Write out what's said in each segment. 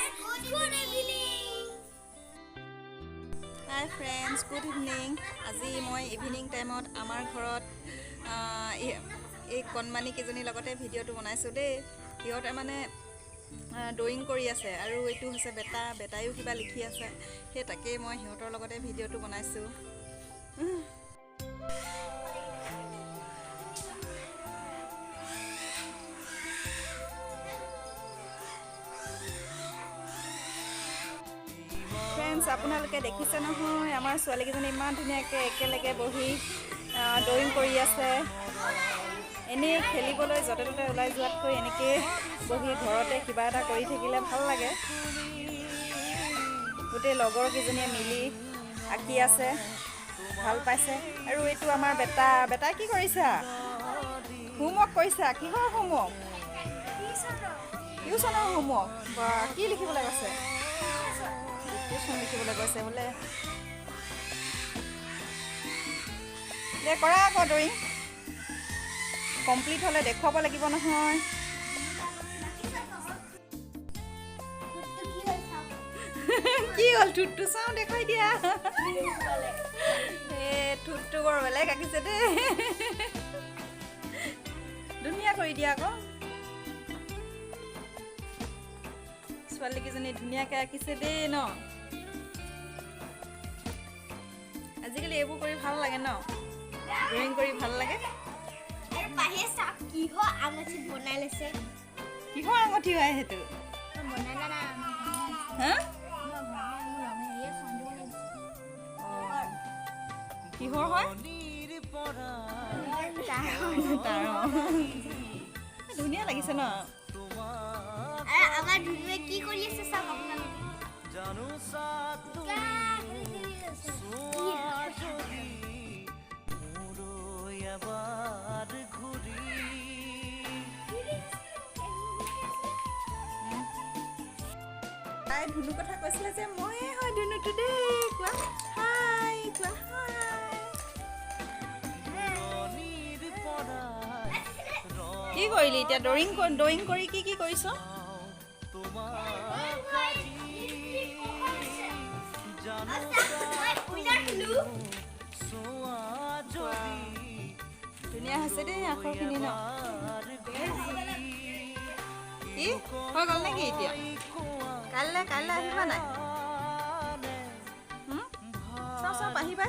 Hi friends, good evening. আজি মই evening টাইমত আমাৰ ঘৰত এই কণমানি কেইজনীৰ লগতে ভিডিঅ'টো বনাইছোঁ দেই। সিহঁতে মানে ড্ৰয়িং কৰি আছে আৰু এইটো হৈছে বেটায়ো কিবা লিখি আছে, সেই তাকেই মই সিহঁতৰ লগতে ভিডিঅ'টো বনাইছোঁ। ফ্ৰেণ্ডছ, আপোনালোকে দেখিছে নহয়, আমাৰ ছোৱালীকেইজনী ইমান ধুনীয়াকৈ একেলগে বহি ড্ৰয়িং কৰি আছে। এনেই খেলিবলৈ য'তে ত'তে ওলাই যোৱাতকৈ এনেকৈ বহি ঘৰতে কিবা এটা কৰি থাকিলে ভাল লাগে। গোটেই লগৰকেইজনীয়ে মিলি আঁকি আছে, ভাল পাইছে। আৰু এইটো আমাৰ বেটাই কি কৰিছা? হোমৱৰ্ক কৰিছা? কিহৰ হোমৱৰ্ক? টিউচনৰ হোমৱৰ্ক। বা, কি লিখিবলৈ কৈছে? টিউচন লিখিবলৈ কৈছে বোলে। দে কৰা আকৌ ড্ৰয়িং। কমপ্লিট হ'লে দেখুৱাব লাগিব নহয়। কি হ'ল? ঠোঁটটো চাওঁ, দেখুৱাই দিয়া। এই ঠোঁটটো বৰ বেলেগ আঁকিছে দেই। ধুনীয়া কৰি দিয়া আকৌ। ছোৱালীকেইজনী ধুনীয়াকৈ আঁকিছে দেই ন। আজিকালি এইবোৰ কৰি ভাল লাগে ন, ড্ৰয়িং কৰি ভাল লাগে। কিহৰ আঙঠি হয় সেইটো? হা? কিহৰ হয়? ধুনীয়া লাগিছে ন। আমাৰ ধুনুৱে কি কৰি আছে চাওক আপোনালোকে। তাই ধুনু কথা কৈছিলে যে ময়ে হয় ধুনুটো দেই। কোৱা হাই, কোৱা হাই। কি কৰিলি এতিয়া? ড্ৰয়িং কৰি কি কৰিছ? ধুনীয়া হৈছে দেই আখৰখিনি ন। কি হৈ গ'ল নেকি এতিয়া? কাইলৈ আহিবা নাই? চাওঁ আহিবা।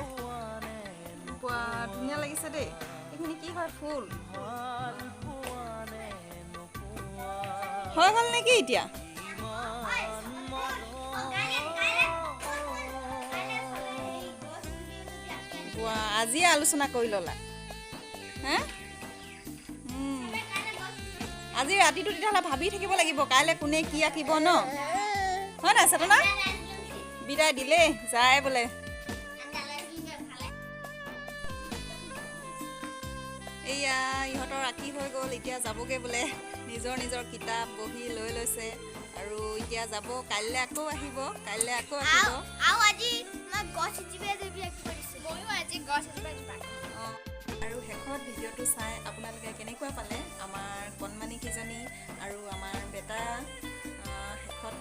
ধুনীয়া লাগিছে দেই। এইখিনি কি হয়? ফুল হৈ গ'ল নেকি এতিয়া? আজিয়ে আলোচনা কৰি ল'লা? হা? আজি ৰাতিটো তেতিয়াহ'লে ভাবি থাকিব লাগিব কাইলৈ কোনে কি আঁকিব ন, হয় নাই চেতনা? বিদায় দিলেই যায় বোলে। এয়া ইহঁতৰ আঁকি হৈ গ'ল, এতিয়া যাবগৈ বোলে। নিজৰ কিতাপ বহি লৈ লৈছে আৰু এতিয়া যাব। কাইলৈ আকৌ আহিব। আৰু শেষত ভিডিঅ'টো চাই আপোনালোকে কেনেকুৱা পালে আমাৰ কণমানি কেইজনী আৰু আমাৰ বেটা, শেষত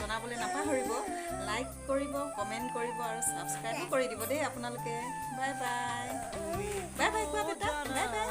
জনাবলৈ নাপাহৰিব। লাইক কৰিব, কমেণ্ট কৰিব আৰু ছাবস্ক্ৰাইবো কৰি দিব দেই আপোনালোকে। Bye bye. বাই বাই কোৱা বেটা, বাই বাই।